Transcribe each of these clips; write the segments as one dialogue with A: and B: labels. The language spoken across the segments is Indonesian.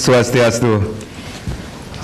A: Swastiastu.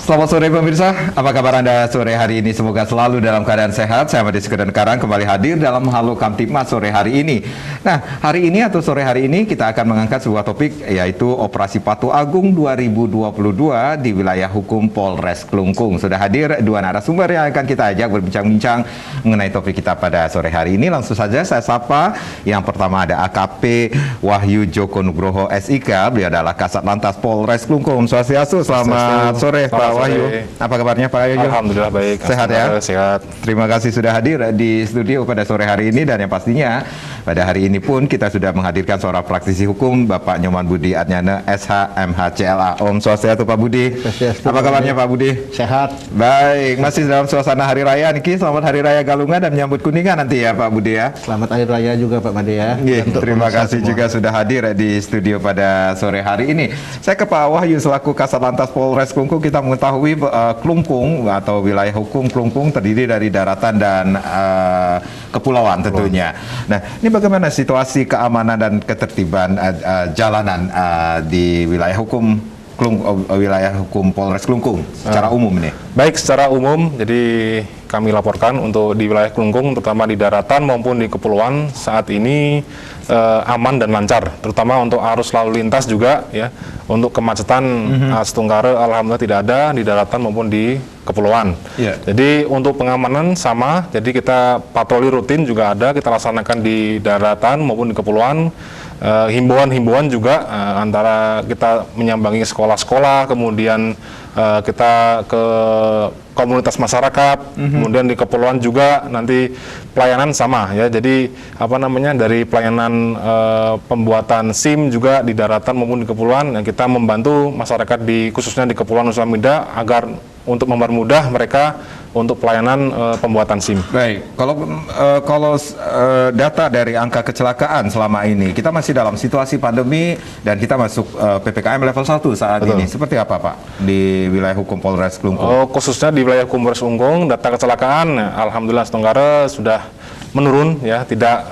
A: Selamat sore pemirsa, apa kabar Anda sore hari ini? Semoga selalu dalam keadaan sehat. Saya Madi Sekedan Karang kembali hadir dalam Halo Kamtibmas sore hari ini. Nah, hari ini atau sore hari ini kita akan mengangkat sebuah topik, yaitu Operasi Patuh Agung 2022 di wilayah hukum Polres Klungkung. Sudah hadir dua narasumber yang akan kita ajak berbincang-bincang mengenai topik kita pada sore hari ini. Langsung saja saya sapa. Yang pertama ada AKP Wahyu Joko Nugroho SIK. Beliau adalah Kasat Lantas Polres Klungkung. Swastiastu, selamat sore Pak Wahyu. Apa kabarnya Pak Wahyu?
B: Alhamdulillah baik.
A: Sehat ya?
B: Sehat.
A: Terima kasih sudah hadir di studio pada sore hari ini, dan yang pastinya pada hari ini pun kita sudah menghadirkan seorang praktisi hukum, Bapak Nyoman Budi Adnyana SH MHCLA. Om Swastiastu Pak Budi. Apa kabarnya Pak Budi?
C: Sehat.
A: Baik, masih dalam suasana hari raya Niki. Selamat Hari Raya Galungan dan menyambut Kuningan nanti ya Pak Budi ya.
C: Selamat Hari Raya juga Pak Made ya.
A: Terima kasih juga sudah hadir di studio pada sore hari ini. Saya ke Pak Wahyu selaku Kasat Lantas Polres Klungkung. Kita mengetahui Klungkung atau wilayah hukum Klungkung terdiri dari daratan dan kepulauan tentunya. Nah, ini bagaimana situasi keamanan dan ketertiban jalanan di wilayah hukum wilayah hukum Polres Klungkung secara umum ini?
B: Baik, secara umum, jadi kami laporkan untuk di wilayah Klungkung, terutama di daratan maupun di kepulauan saat ini aman dan lancar, terutama untuk arus lalu lintas juga ya. Untuk kemacetan Setunggara alhamdulillah tidak ada di daratan maupun di kepulauan. Jadi untuk pengamanan sama, jadi kita patroli rutin juga ada, kita laksanakan di daratan maupun di kepulauan. Himbauan-himbauan juga antara kita menyambangi sekolah-sekolah, kemudian kita ke komunitas masyarakat, kemudian di kepulauan juga nanti pelayanan sama ya. Jadi dari pelayanan pembuatan SIM juga di daratan maupun di kepulauan, yang kita membantu masyarakat khususnya di Kepulauan Nusa Penida agar untuk mempermudah mereka untuk pelayanan pembuatan SIM.
A: Baik, kalau data dari angka kecelakaan selama ini, kita masih dalam situasi pandemi dan kita masuk PPKM level 1 saat ini. Seperti apa Pak di wilayah hukum Polres Klungkung?
B: Khususnya di wilayah hukum Polres Klungkung, data kecelakaan alhamdulillah Setunggara sudah menurun ya, tidak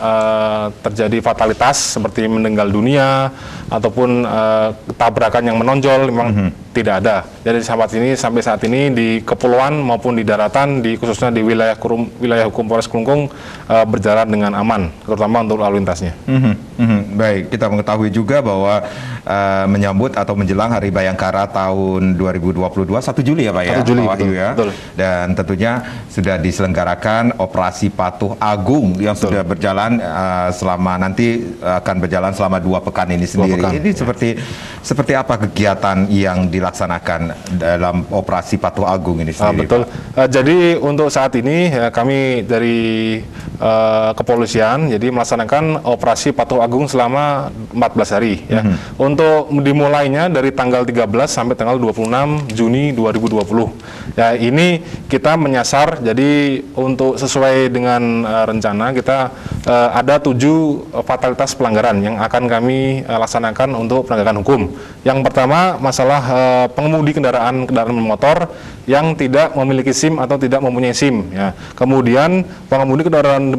B: terjadi fatalitas seperti meninggal dunia ataupun tabrakan yang menonjol, memang tidak ada. Jadi sampai saat ini di kepulauan maupun di daratan, khususnya di wilayah hukum Polres Klungkung berjalan dengan aman, terutama untuk lalu lintasnya.
A: Baik, kita mengetahui juga bahwa menyambut atau menjelang Hari Bayangkara tahun 2022 1 Juli ya Pak ya.
B: 1 Juli,
A: Pak Wahyu ya.
B: Betul.
A: Dan tentunya sudah diselenggarakan Operasi Patuh Agung yang sudah berjalan nanti akan berjalan selama 2 pekan ini sendiri. Ini seperti apa kegiatan yang dilaksanakan dalam Operasi Patuh Agung ini sendiri?
B: Betul. Jadi untuk saat ini kami dari kepolisian jadi melaksanakan Operasi Patuh Agung selama 14 hari ya. Untuk dimulainya dari tanggal 13 sampai tanggal 26 Juni 2020. Ya, ini kita menyasar, jadi untuk sesuai dengan rencana kita ada 7 fatalitas pelanggaran yang akan kami laksanakan untuk penegakan hukum. Yang pertama masalah pengemudi kendaraan bermotor yang tidak memiliki SIM atau tidak mempunyai SIM ya. Kemudian pengemudi kendaraan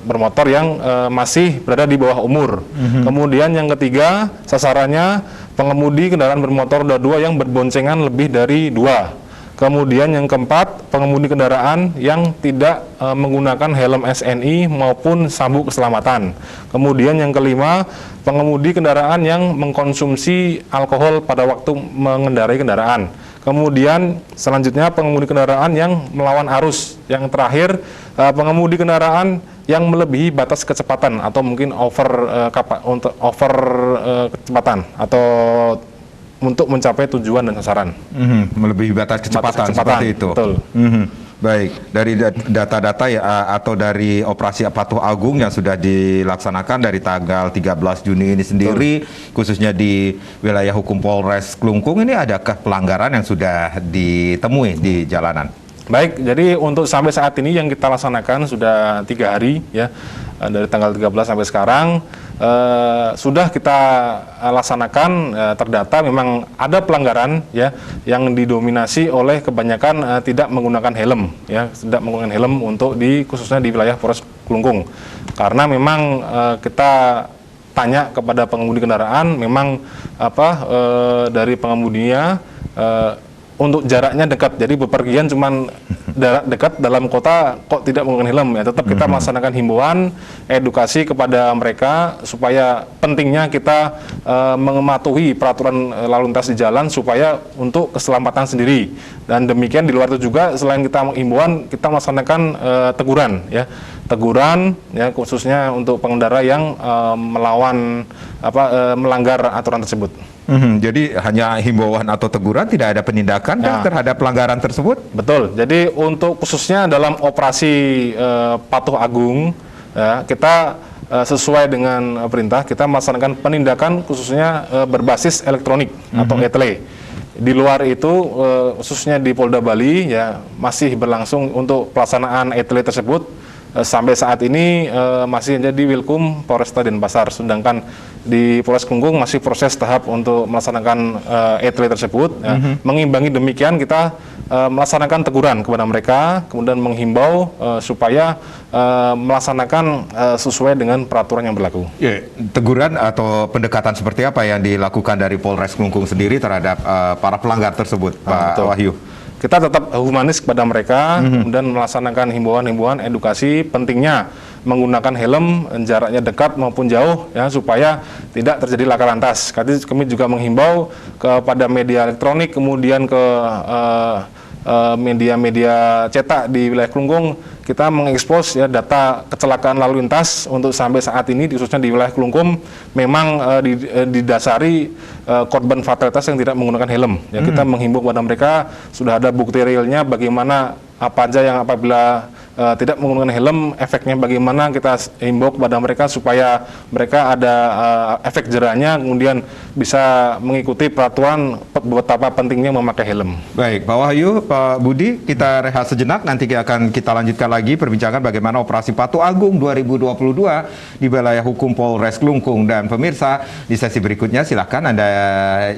B: bermotor yang masih berada di bawah umur. Kemudian yang ketiga sasarannya pengemudi kendaraan bermotor roda 2 yang berboncengan lebih dari 2. Kemudian yang keempat, pengemudi kendaraan yang tidak menggunakan helm SNI maupun sabuk keselamatan. Kemudian yang kelima, pengemudi kendaraan yang mengkonsumsi alkohol pada waktu mengendarai kendaraan. Kemudian selanjutnya pengemudi kendaraan yang melawan arus. Yang terakhir, pengemudi kendaraan yang melebihi batas kecepatan atau mungkin over kecepatan atau untuk mencapai tujuan dan sasaran.
A: Melebihi batas kecepatan seperti itu.
B: Betul.
A: Baik, dari data-data ya, atau dari Operasi Patuh Agung yang sudah dilaksanakan dari tanggal 13 Juni ini sendiri, khususnya di wilayah hukum Polres Klungkung, ini adakah pelanggaran yang sudah ditemui di jalanan?
B: Baik, jadi untuk sampai saat ini yang kita laksanakan sudah 3 hari ya, dari tanggal 13 sampai sekarang. Sudah kita laksanakan, terdata memang ada pelanggaran ya yang didominasi oleh kebanyakan tidak menggunakan helm ya, tidak menggunakan helm untuk khususnya di wilayah Polres Klungkung, karena memang kita tanya kepada pengemudi kendaraan, memang dari pengemudinya untuk jaraknya dekat, jadi bepergian cuman dekat dalam kota kok tidak menggunakan helm ya. Tetap kita melaksanakan himbauan, edukasi kepada mereka supaya pentingnya kita mematuhi peraturan lalu lintas di jalan supaya untuk keselamatan sendiri. Dan demikian di luar itu juga selain kita himbauan, kita melaksanakan teguran ya khususnya untuk pengendara yang melanggar aturan tersebut.
A: Jadi hanya himbauan atau teguran, tidak ada penindakan terhadap pelanggaran tersebut?
B: Betul. Jadi untuk khususnya dalam operasi Patuh Agung, ya, kita sesuai dengan perintah, kita melaksanakan penindakan khususnya berbasis elektronik atau ETLE. Di luar itu khususnya di Polda Bali ya masih berlangsung untuk pelaksanaan ETLE tersebut. Sampai saat ini masih jadi Wilkum Polresta Denpasar, sedangkan di Polres Kelungkung masih proses tahap untuk melaksanakan ETLE tersebut. Ya. Mengimbangi demikian kita melaksanakan teguran kepada mereka, kemudian menghimbau supaya melaksanakan sesuai dengan peraturan yang berlaku.
A: Ya, teguran atau pendekatan seperti apa yang dilakukan dari Polres Kelungkung sendiri terhadap para pelanggar tersebut, Pak Wahyu?
B: Kita tetap humanis kepada mereka, kemudian melaksanakan himbauan-himbauan edukasi pentingnya menggunakan helm jaraknya dekat maupun jauh ya supaya tidak terjadi laka lantas. Kami juga menghimbau kepada media elektronik, kemudian ke media-media cetak di wilayah Kelungkung, kita mengekspos ya data kecelakaan lalu lintas untuk sampai saat ini khususnya di wilayah Kelungkung memang didasari korban fatalitas yang tidak menggunakan helm. Ya, kita menghimbau kepada mereka, sudah ada bukti realnya bagaimana apa aja yang apabila tidak menggunakan helm, efeknya bagaimana, kita himbau kepada mereka supaya mereka ada efek jerahnya, kemudian bisa mengikuti peraturan betapa pentingnya memakai helm.
A: Baik, Pak Wahyu, Pak Budi, kita rehat sejenak, nanti akan kita lanjutkan lagi perbincangan bagaimana operasi Patuh Agung 2022 di wilayah hukum Polres Kelungkung. Dan pemirsa, di sesi berikutnya silahkan Anda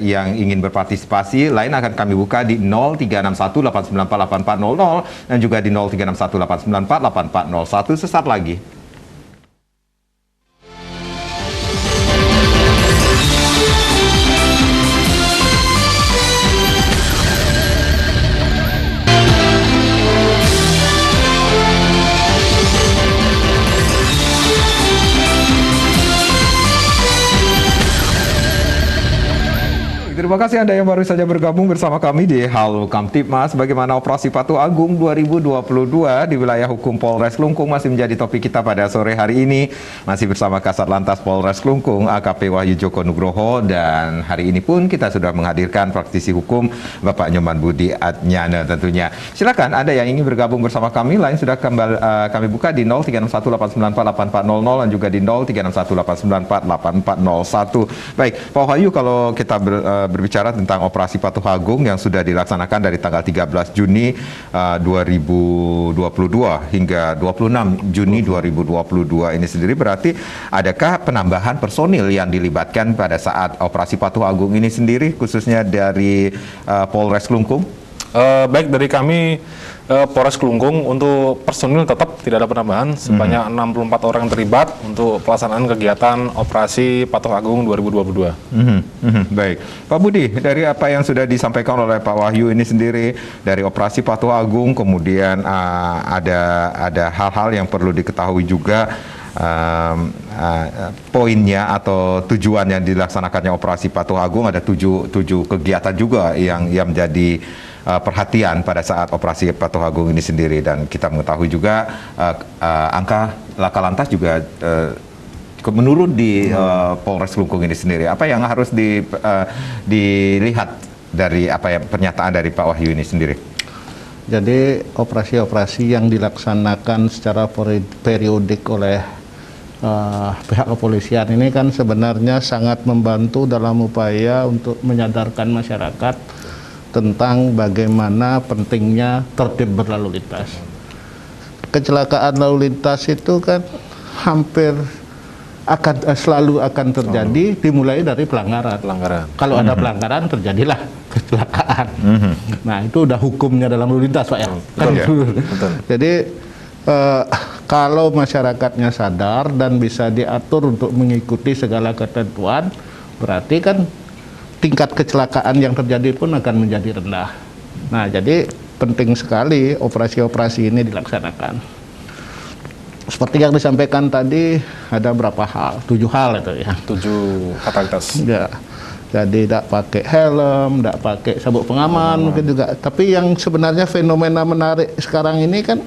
A: yang ingin berpartisipasi, lain akan kami buka di 0361894800 dan juga di 0361894841 sesaat lagi. Terima kasih Anda yang baru saja bergabung bersama kami di Halo Kamtibmas. Bagaimana operasi Patuh Agung 2022 di wilayah hukum Polres Kelungkung masih menjadi topik kita pada sore hari ini. Masih bersama Kasat Lantas Polres Kelungkung, AKP Wahyu Joko Nugroho, dan hari ini pun kita sudah menghadirkan praktisi hukum Bapak Nyoman Budi Adnyana tentunya. Silakan Anda yang ingin bergabung bersama kami, lain sudah kami buka di 0361894840 dan juga di 0361894841. Baik, Pak Wahyu, kalau kita berbicara tentang operasi Patuh Agung yang sudah dilaksanakan dari tanggal 13 Juni 2022 hingga 26 Juni 2022 ini sendiri, berarti adakah penambahan personil yang dilibatkan pada saat operasi Patuh Agung ini sendiri, khususnya dari Polres Kelungkung?
B: Baik, dari kami Polres Kelungkung untuk personil tetap tidak ada penambahan, sebanyak 64 orang yang terlibat untuk pelaksanaan kegiatan operasi Patuh Agung 2022.
A: Baik, Pak Budi, dari apa yang sudah disampaikan oleh Pak Wahyu ini sendiri, dari operasi Patuh Agung, kemudian ada hal-hal yang perlu diketahui juga. Poinnya atau tujuan yang dilaksanakannya operasi Patuh Agung, ada tujuh kegiatan juga yang menjadi perhatian pada saat operasi Patuh Agung ini sendiri, dan kita mengetahui juga angka laka lantas juga menurun di Polres Kelungkung ini sendiri. Apa yang harus dilihat dari pernyataan dari Pak Wahyu ini sendiri?
C: Jadi operasi-operasi yang dilaksanakan secara periodik oleh pihak kepolisian ini kan sebenarnya sangat membantu dalam upaya untuk menyadarkan masyarakat tentang bagaimana pentingnya tertib berlalu lintas. Kecelakaan lalu lintas itu kan hampir selalu akan terjadi, dimulai dari pelanggaran. Kalau ada pelanggaran, terjadilah kecelakaan. Nah, itu udah hukumnya dalam lalu lintas, Pak ya.
B: Betul.
C: Jadi kalau masyarakatnya sadar dan bisa diatur untuk mengikuti segala ketentuan, berarti kan tingkat kecelakaan yang terjadi pun akan menjadi rendah. Nah, jadi penting sekali operasi-operasi ini dilaksanakan. Seperti yang disampaikan tadi, ada berapa hal? 7 hal itu ya.
B: 7 fatalitas.
C: Ya. Jadi tidak pakai helm, tidak pakai sabuk pengaman mungkin juga. Tapi yang sebenarnya fenomena menarik sekarang ini kan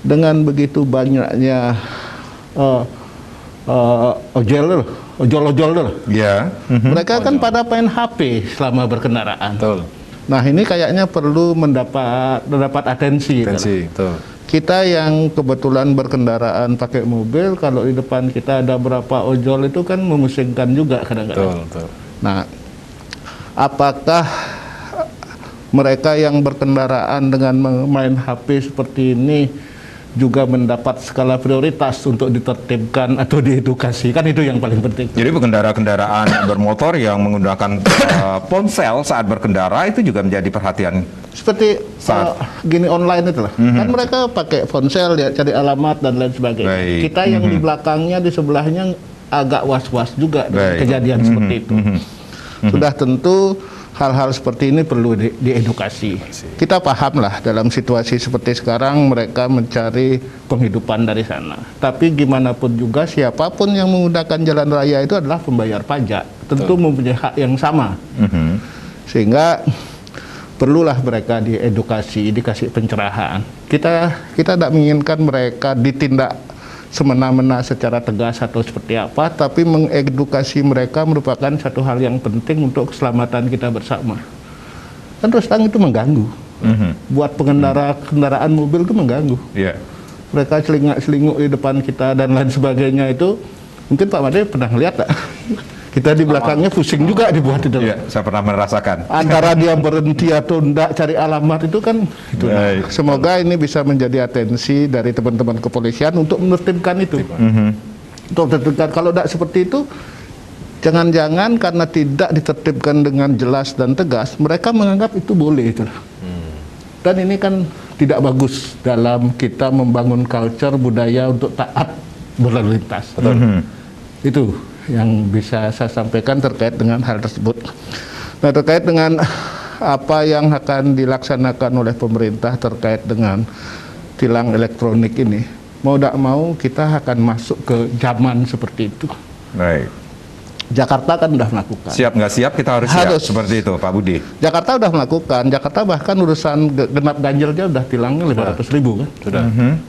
C: dengan begitu banyaknya ojol-ojol dulu.
A: Ya.
C: Mereka kan pada main HP selama berkendaraan.
B: Betul.
C: Nah, ini kayaknya perlu mendapat atensi.
B: Betul.
C: Kita yang kebetulan berkendaraan pakai mobil, kalau di depan kita ada berapa ojol itu kan memusingkan juga kadang-kadang.
B: Betul.
C: Nah, apakah mereka yang berkendaraan dengan main HP seperti ini juga mendapat skala prioritas untuk ditertibkan atau diedukasi? Kan itu yang paling penting.
A: Jadi pengendara-kendaraan bermotor yang menggunakan ponsel saat berkendara itu juga menjadi perhatian.
C: Seperti gini online itu lah. Kan mereka pakai ponsel ya, cari alamat dan lain sebagainya.
A: Baik.
C: Kita yang di belakangnya, di sebelahnya agak was-was juga dengan kejadian seperti itu. Sudah tentu hal-hal seperti ini perlu diedukasi. Kita paham lah dalam situasi seperti sekarang mereka mencari penghidupan dari sana. Tapi gimana pun juga siapapun yang menggunakan jalan raya itu adalah pembayar pajak. Tentu mempunyai hak yang sama. Sehingga perlulah mereka diedukasi, dikasih pencerahan. Kita tidak menginginkan mereka ditindak semena-mena secara tegas atau seperti apa, tapi mengedukasi mereka merupakan satu hal yang penting untuk keselamatan kita bersama. Kan terus terang itu mengganggu. Buat pengendara kendaraan mobil itu mengganggu.
A: Yeah.
C: Mereka selinguk di depan kita dan lain sebagainya itu, mungkin Pak Made pernah lihat tak? Kita di belakangnya pusing juga dibuat itu.
A: Iya, saya pernah merasakan.
C: Antara dia berhenti atau enggak cari alamat itu kan itu.
A: Baik.
C: Semoga ini bisa menjadi atensi dari teman-teman kepolisian untuk menertibkan itu. Untuk menertibkan. Kalau tidak seperti itu, jangan-jangan karena tidak ditertibkan dengan jelas dan tegas, mereka menganggap itu boleh itu. Dan ini kan tidak bagus dalam kita membangun culture budaya untuk taat berlalu lintas. Itu yang bisa saya sampaikan terkait dengan hal tersebut. Nah, terkait dengan apa yang akan dilaksanakan oleh pemerintah terkait dengan tilang elektronik ini, mau tidak mau kita akan masuk ke zaman seperti itu.
A: Baik.
C: Jakarta kan sudah melakukan.
A: Siap nggak siap kita harus siap seperti itu, Pak Budi.
C: Jakarta sudah melakukan. Jakarta bahkan urusan genap ganjilnya udah tilangnya 500.000 kan?
B: Sudah.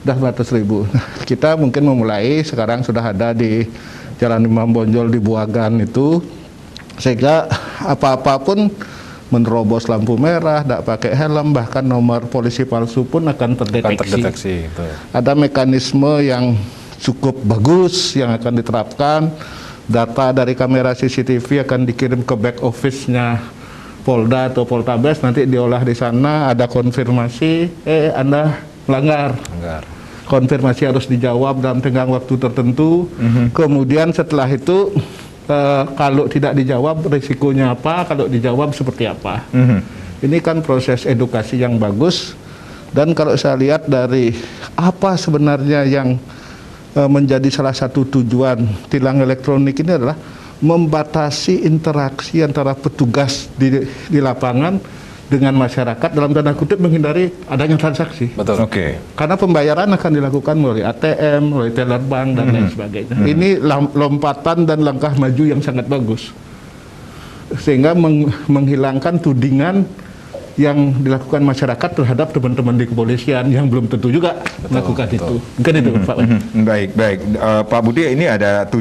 C: Udah 500.000. Kita mungkin memulai sekarang sudah ada di Jalan Imam Bonjol di Buagan itu, sehingga apa-apapun menerobos lampu merah, tidak pakai helm, bahkan nomor polisi palsu pun akan terdeteksi. Ada mekanisme yang cukup bagus yang akan diterapkan. Data dari kamera CCTV akan dikirim ke back office-nya Polda atau Poltabes, nanti diolah di sana, ada konfirmasi, Anda melanggar. Konfirmasi harus dijawab dalam tenggang waktu tertentu. Kemudian setelah itu kalau tidak dijawab risikonya apa, kalau dijawab seperti apa. Ini kan proses edukasi yang bagus. Dan kalau saya lihat dari apa sebenarnya yang menjadi salah satu tujuan tilang elektronik ini adalah membatasi interaksi antara petugas di lapangan dengan masyarakat, dalam tanda kutip menghindari adanya transaksi.
B: Betul.
A: Oke.
C: Karena pembayaran akan dilakukan melalui ATM, melalui teller bank dan lain sebagainya. Ini lompatan dan langkah maju yang sangat bagus. Sehingga menghilangkan tudingan yang dilakukan masyarakat terhadap teman-teman di kepolisian yang belum tentu juga melakukan itu. Mungkin itu, Pak.
A: Baik. Pak Budi, ini ada 7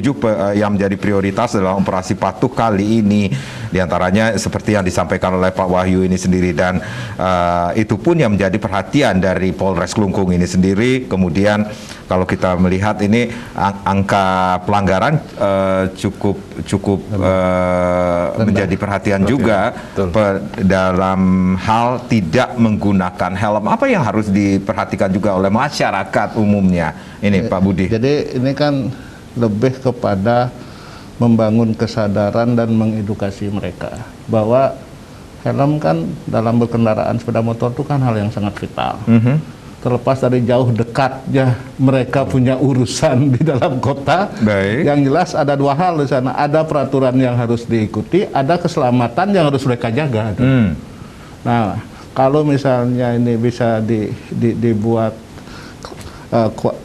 A: yang menjadi prioritas dalam operasi patuh kali ini. Di antaranya seperti yang disampaikan oleh Pak Wahyu ini sendiri, dan itu pun yang menjadi perhatian dari Polres Klungkung ini sendiri. Kemudian kalau kita melihat ini angka pelanggaran cukup menjadi perhatian juga dalam hal tidak menggunakan helm. Apa yang harus diperhatikan juga oleh masyarakat umumnya ini, Pak Budi?
C: Jadi ini kan lebih kepada membangun kesadaran dan mengedukasi mereka bahwa helm kan dalam berkendaraan sepeda motor itu kan hal yang sangat vital. terlepas dari jauh dekatnya mereka punya urusan di dalam kota.
A: Baik.
C: Yang jelas ada dua hal di sana, ada peraturan yang harus diikuti, ada keselamatan yang harus mereka jaga. Nah, kalau misalnya ini bisa dibuat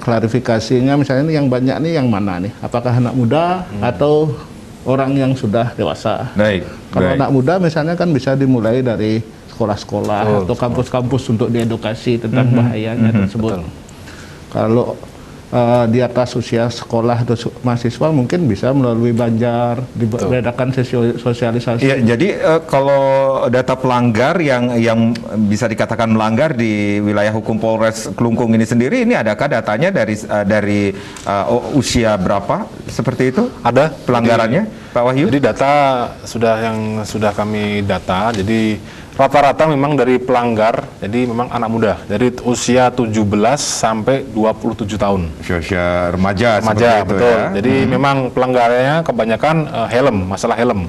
C: klarifikasinya, misalnya ini yang banyak nih yang mana nih? Apakah anak muda atau orang yang sudah dewasa?
A: Baik.
C: Kalau
A: baik.
C: anak muda misalnya kan bisa dimulai dari sekolah-sekolah atau kampus-kampus untuk diedukasi tentang bahayanya tersebut. Kalau di atas usia sekolah atau mahasiswa mungkin bisa melalui Banjar diadakan sosialisasi.
A: Ya, jadi kalau data pelanggar yang bisa dikatakan melanggar di wilayah hukum Polres Kelungkung ini sendiri, ini adakah datanya dari usia berapa seperti itu?
B: Ada
A: Pelanggarannya, Pak Wahyu?
B: Jadi data sudah kami data. Jadi rata-rata memang dari pelanggar, jadi memang anak muda dari usia 17 sampai 27 tahun.
A: Usia remaja seperti itu,
B: betul.
A: ya.
B: Jadi memang pelanggarannya kebanyakan helm, masalah helm.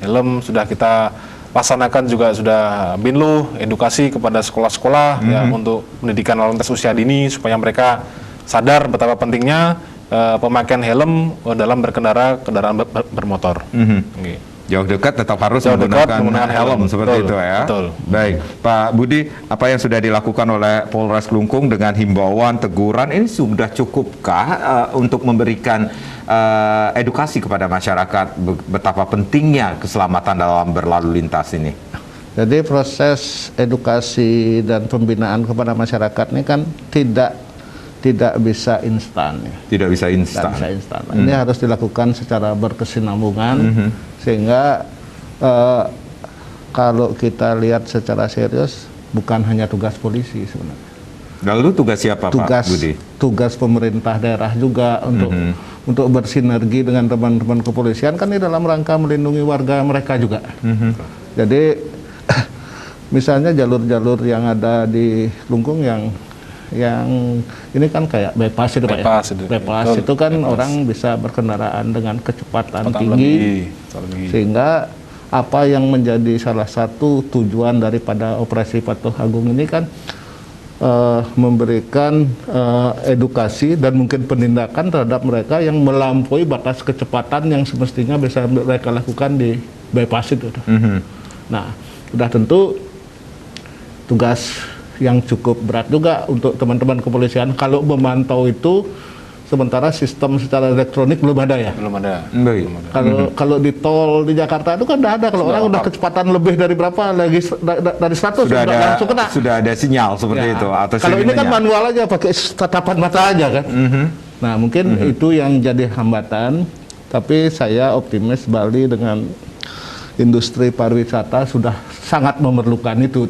B: Helm sudah kita laksanakan juga, sudah binlu edukasi kepada sekolah-sekolah ya untuk pendidikan lalu lintas usia dini supaya mereka sadar betapa pentingnya pemakaian helm dalam berkendara kendaraan bermotor. Gitu.
A: Jauh dekat tetap harus
B: Jauh dekat
A: menggunakan helm seperti
B: betul,
A: itu ya.
B: Betul.
A: Baik, Pak Budi, apa yang sudah dilakukan oleh Polres Kelungkung dengan himbauan, teguran ini sudah cukupkah untuk memberikan edukasi kepada masyarakat betapa pentingnya keselamatan dalam berlalu lintas ini?
C: Jadi proses edukasi dan pembinaan kepada masyarakat ini kan tidak bisa instan ya.
A: Tidak bisa instan.
C: Tidak bisa instan. Ini harus dilakukan secara berkesinambungan sehingga kalau kita lihat secara serius bukan hanya tugas polisi sebenarnya.
A: Lalu tugas siapa, Pak Budi?
C: Tugas pemerintah daerah juga untuk bersinergi dengan teman-teman kepolisian kan ini dalam rangka melindungi warga mereka juga. Jadi misalnya jalur-jalur yang ada di Kelungkung yang ini kan kayak bypass itu Pak ya. Bypass itu kan orang bisa berkendaraan dengan kecepatan tinggi sehingga apa yang menjadi salah satu tujuan daripada operasi Patuh Agung ini kan memberikan edukasi dan mungkin penindakan terhadap mereka yang melampaui batas kecepatan yang semestinya bisa mereka lakukan di bypass itu. Nah, sudah tentu tugas yang cukup berat juga untuk teman-teman kepolisian kalau memantau itu, sementara sistem secara elektronik belum ada ya.
B: Belum ada.
C: Kalau di tol di Jakarta itu kan ada, kalau orang udah kecepatan lebih dari berapa lagi dari 100
A: sudah ada,
C: langsung kena.
A: Sudah ada sinyal seperti itu atau
C: kalau ini kan manual aja pakai tatapan mata aja kan. Nah, mungkin itu yang jadi hambatan, tapi saya optimis Bali dengan industri pariwisata sudah sangat memerlukan itu.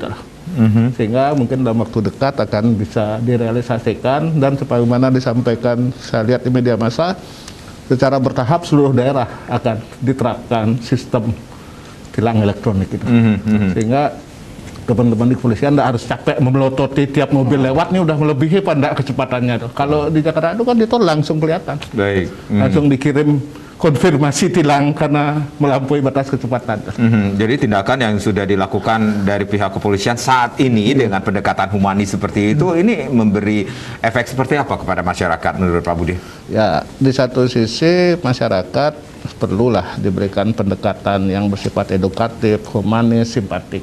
C: Sehingga mungkin dalam waktu dekat akan bisa direalisasikan dan sebagaimana disampaikan saya lihat di media massa, secara bertahap seluruh daerah akan diterapkan sistem tilang elektronik itu. Sehingga teman-teman di kepolisian tidak harus capek memelototi tiap mobil lewat nih udah melebihi pada kecepatannya tuh. Kalau di Jakarta itu kan di tol langsung kelihatan.
A: Baik.
C: Langsung dikirim konfirmasi tilang karena melampaui batas kecepatan.
A: Jadi tindakan yang sudah dilakukan dari pihak kepolisian saat ini dengan pendekatan humanis seperti itu, ini memberi efek seperti apa kepada masyarakat menurut Pak Budi?
C: Ya, di satu sisi masyarakat perlulah diberikan pendekatan yang bersifat edukatif, humanis, simpatik.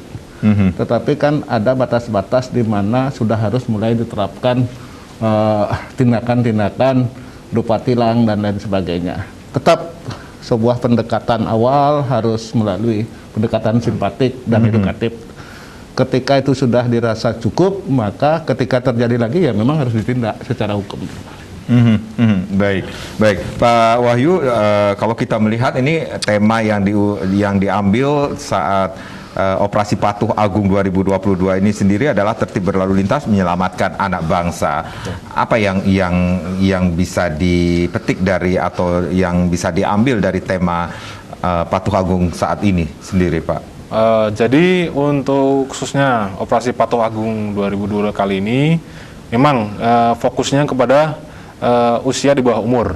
C: Tetapi kan ada batas-batas di mana sudah harus mulai diterapkan tindakan-tindakan berupa tilang dan lain sebagainya. Tetap sebuah pendekatan awal harus melalui pendekatan simpatik dan edukatif. Ketika itu sudah dirasa cukup, maka ketika terjadi lagi ya memang harus ditindak secara hukum.
A: Baik, Pak Wahyu, kalau kita melihat ini tema yang diambil saat Operasi Patuh Agung 2022 ini sendiri adalah tertib berlalu lintas menyelamatkan anak bangsa. Apa yang bisa dipetik dari atau yang bisa diambil dari tema Patuh Agung saat ini sendiri, Pak?
B: Jadi untuk khususnya Operasi Patuh Agung 2022 kali ini memang fokusnya kepada usia di bawah umur.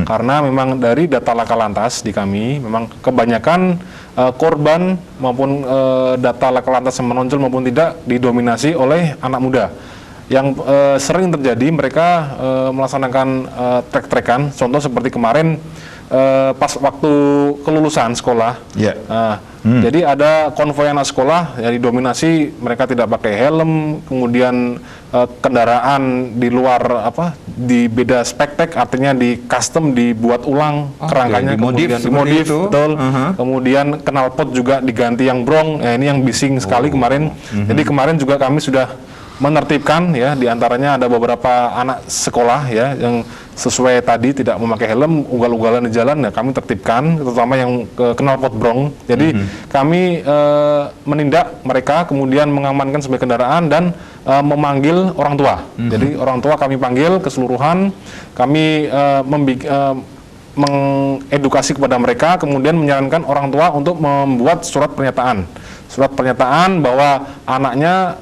B: Karena memang dari data laka lantas di kami memang kebanyakan korban maupun data laka lantas yang menonjol maupun tidak didominasi oleh anak muda. yang sering terjadi mereka melaksanakan trek-trekan. Contoh seperti kemarin pas waktu kelulusan sekolah.
A: Ya.
B: Jadi ada konvoi anak sekolah yang didominasi mereka tidak pakai helm, kemudian kendaraan di luar di beda spek-spek, artinya di custom dibuat ulang kerangkanya,
A: dimodif
B: kemudian
A: seperti
B: dimodif,
A: itu.
B: betul. Kemudian knalpot juga diganti yang brong. Ini yang bising sekali kemarin. Jadi kemarin juga kami sudah menertibkan ya, diantaranya ada beberapa anak sekolah ya yang sesuai tadi tidak memakai helm, ugal-ugalan di jalan, ya kami tertibkan, terutama yang knalpot brong. Jadi kami menindak mereka, kemudian mengamankan sebagai kendaraan dan memanggil orang tua. Jadi orang tua kami panggil keseluruhan, kami mengedukasi kepada mereka, kemudian menyarankan orang tua untuk membuat surat pernyataan bahwa anaknya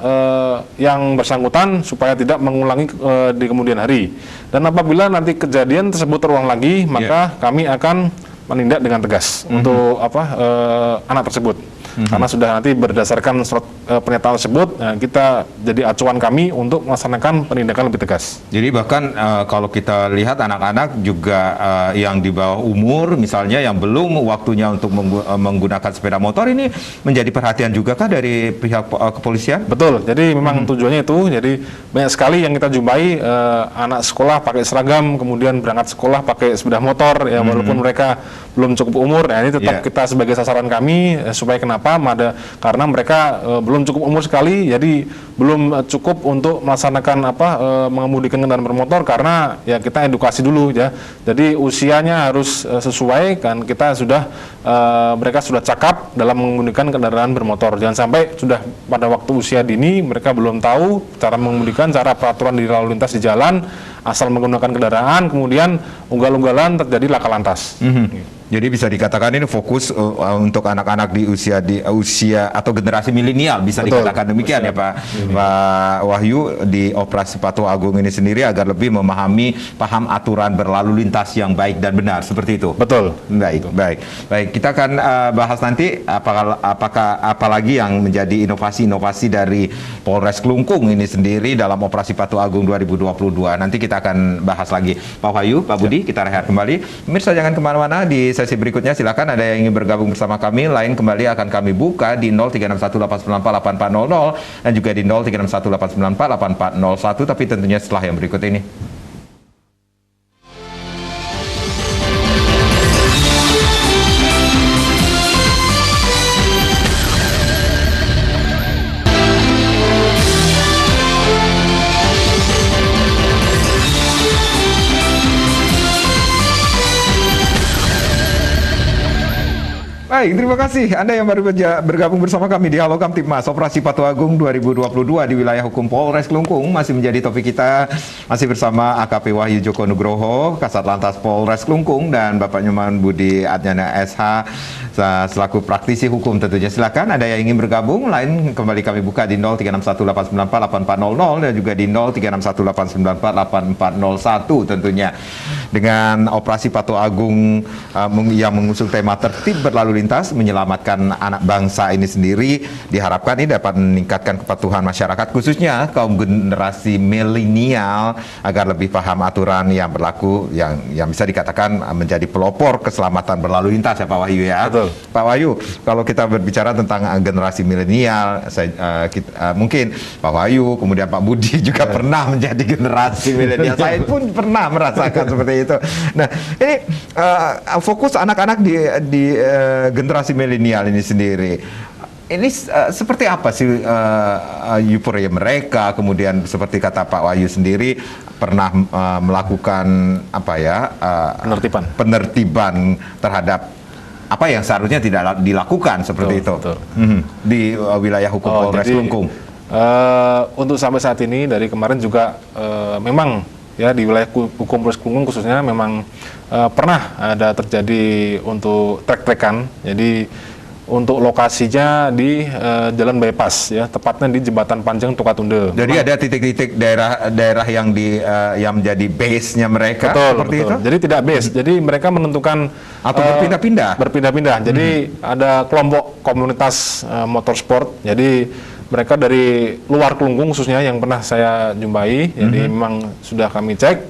B: yang bersangkutan supaya tidak mengulangi di kemudian hari. Dan apabila nanti kejadian tersebut terulang lagi, maka kami akan menindak dengan tegas untuk anak tersebut. Karena sudah nanti berdasarkan surat pernyataan tersebut, kita jadi acuan kami untuk melaksanakan penindakan lebih tegas.
A: Jadi bahkan kalau kita lihat anak-anak juga yang di bawah umur, misalnya yang belum waktunya untuk menggunakan sepeda motor, ini menjadi perhatian juga kah dari pihak kepolisian?
B: Betul, jadi memang tujuannya itu, jadi banyak sekali yang kita jumpai anak sekolah pakai seragam, kemudian berangkat sekolah pakai sepeda motor, ya walaupun mereka belum cukup umur, ya ini tetap kita sebagai sasaran kami, supaya kenapa? Karena mereka belum cukup umur sekali, jadi belum cukup untuk melaksanakan mengemudikan kendaraan bermotor, karena ya kita edukasi dulu ya. Jadi usianya harus sesuai kan, kita sudah mereka sudah cakap dalam mengemudikan kendaraan bermotor. Jangan sampai sudah pada waktu usia dini mereka belum tahu cara mengemudikan, cara peraturan di lalu lintas di jalan, asal menggunakan kendaraan, kemudian ugal-ugalan terjadi laka lantas.
A: Jadi bisa dikatakan ini fokus untuk anak-anak di usia atau generasi milenial, bisa dikatakan demikian ya Pak Wahyu, di Operasi Patuh Agung ini sendiri agar lebih paham aturan berlalu lintas yang baik dan benar, seperti itu.
B: Betul.
A: Baik. Kita akan bahas nanti apalagi yang menjadi inovasi-inovasi dari Polres Klungkung ini sendiri dalam Operasi Patuh Agung 2022. Nanti kita akan bahas lagi. Pak Wahyu, Pak Budi, kita rehat kembali. Pemirsa jangan kemana-mana, di sesi berikutnya silakan ada yang ingin bergabung bersama kami. Lain kembali akan kami buka di 0361894800 dan juga di 0361894801, tapi tentunya setelah yang berikut ini. Baik, terima kasih Anda yang baru bergabung bersama kami di Halo Kamtibmas. Operasi Patuh Agung 2022 di wilayah hukum Polres Klungkung masih menjadi topik kita, masih bersama AKP Wahyu Joko Nugroho, Kasat Lantas Polres Klungkung, dan Bapak Nyoman Budi Adnyana SH selaku praktisi hukum tentunya. Silakan ada yang ingin bergabung, lain kembali kami buka di 0361894800 dan juga di 0361894801 tentunya. Dengan Operasi Patuh Agung yang mengusung tema tertib berlalu lintas menyelamatkan anak bangsa ini sendiri, diharapkan ini dapat meningkatkan kepatuhan masyarakat, khususnya kaum generasi milenial, agar lebih paham aturan yang berlaku, yang bisa dikatakan menjadi pelopor keselamatan berlalu lintas ya Pak Wahyu ya.
B: Betul.
A: Pak Wahyu, kalau kita berbicara tentang generasi milenial, mungkin Pak Wahyu, kemudian Pak Budi juga pernah menjadi generasi milenial. Saya pun pernah merasakan seperti itu. Nah, ini fokus anak-anak di generasi milenial ini sendiri. Ini seperti apa sih euforia mereka? Kemudian seperti kata Pak Wahyu sendiri pernah melakukan penertiban terhadap apa yang seharusnya tidak dilakukan seperti itu. Di wilayah hukum Polres Klungkung.
B: Untuk sampai saat ini dari kemarin juga memang ya di wilayah hukum Polres Klungkung khususnya memang pernah ada terjadi untuk trek-trekan. Jadi untuk lokasinya di Jalan Bypass ya, tepatnya di Jembatan Panjang Tukatunde.
A: Jadi ada titik-titik daerah yang yang menjadi base-nya mereka.
B: Betul,
A: seperti
B: betul.
A: itu.
B: Jadi tidak base. Jadi mereka menentukan
A: atau berpindah-pindah.
B: Berpindah-pindah. Jadi ada kelompok komunitas motorsport. Jadi mereka dari luar Kelungkung khususnya yang pernah saya jumpai, jadi memang sudah kami cek,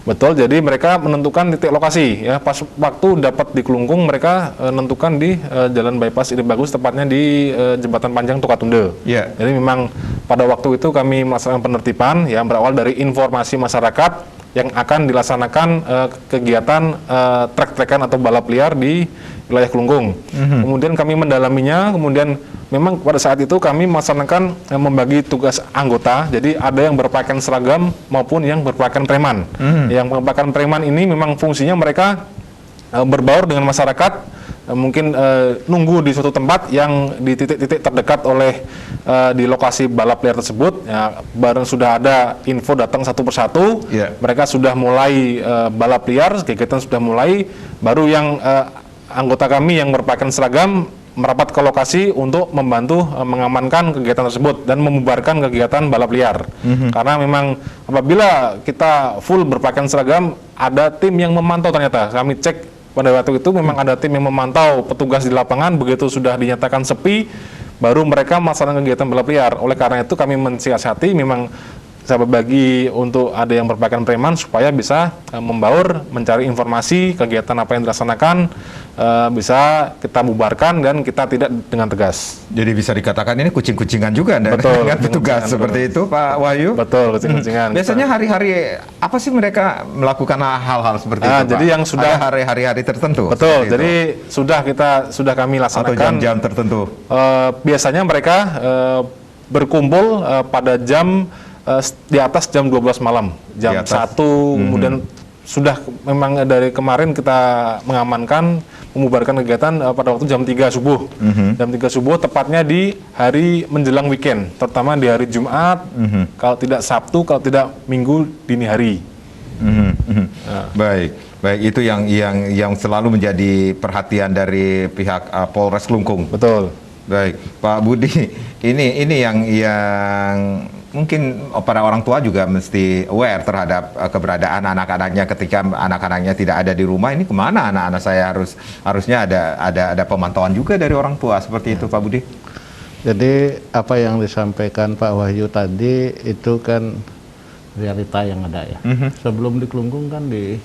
B: betul. Jadi mereka menentukan titik lokasi, ya pas waktu dapat di Kelungkung mereka menentukan di Jalan Bypass Ide Bagus, tepatnya di Jembatan Panjang Tukatunde.
A: Yeah.
B: Jadi memang pada waktu itu kami melaksanakan penertiban, ya berawal dari informasi masyarakat yang akan dilaksanakan kegiatan trek-trekan atau balap liar di wilayah Kelungkung. Kemudian kami mendalaminya, kemudian memang pada saat itu kami melaksanakan membagi tugas anggota, jadi ada yang berpakaian seragam maupun yang berpakaian preman. Yang berpakaian preman ini memang fungsinya mereka berbaur dengan masyarakat, mungkin nunggu di suatu tempat yang di titik-titik terdekat oleh di lokasi balap liar tersebut, ya, bareng sudah ada info datang satu persatu, mereka sudah mulai balap liar, kegiatan sudah mulai, baru yang anggota kami yang berpakaian seragam merapat ke lokasi untuk membantu mengamankan kegiatan tersebut dan membubarkan kegiatan balap liar. Karena memang apabila kita full berpakaian seragam, ada tim yang memantau ternyata. Kami cek pada waktu itu memang ada tim yang memantau petugas di lapangan, begitu sudah dinyatakan sepi, baru mereka melaksanakan kegiatan balap liar. Oleh karena itu kami mensiasati memang saya berbagi untuk ada yang berpakaian preman supaya bisa membaur, mencari informasi kegiatan apa yang dilaksanakan, bisa kita bubarkan dan kita tidak dengan tegas.
A: Jadi bisa dikatakan ini kucing-kucingan juga
B: Betul,
A: dengan petugas seperti itu, Pak Wahyu.
B: Betul, kucing-kucingan.
A: Biasanya hari-hari apa sih mereka melakukan hal-hal seperti itu, Pak?
B: Jadi yang sudah
A: ada hari-hari tertentu.
B: Betul.
A: Jadi
B: sudah kami laksanakan
A: atau jam-jam tertentu.
B: Biasanya mereka berkumpul pada jam di atas jam 12 malam, jam 1, kemudian sudah memang dari kemarin kita mengamankan, membubarkan kegiatan pada waktu jam 3 subuh. Jam 3 subuh tepatnya di hari menjelang weekend, terutama di hari Jumat, kalau tidak Sabtu, kalau tidak Minggu dini hari.
A: Baik, itu yang selalu menjadi perhatian dari pihak Polres Kelungkung.
B: Betul.
A: Baik, Pak Budi, ini yang mungkin para orang tua juga mesti aware terhadap keberadaan anak-anaknya ketika anak-anaknya tidak ada di rumah. Ini kemana anak-anak saya harusnya ada pemantauan juga dari orang tua seperti itu, Pak Budi.
C: Jadi apa yang disampaikan Pak Wahyu tadi itu kan realita yang ada ya. Sebelum di Kelungkung kan di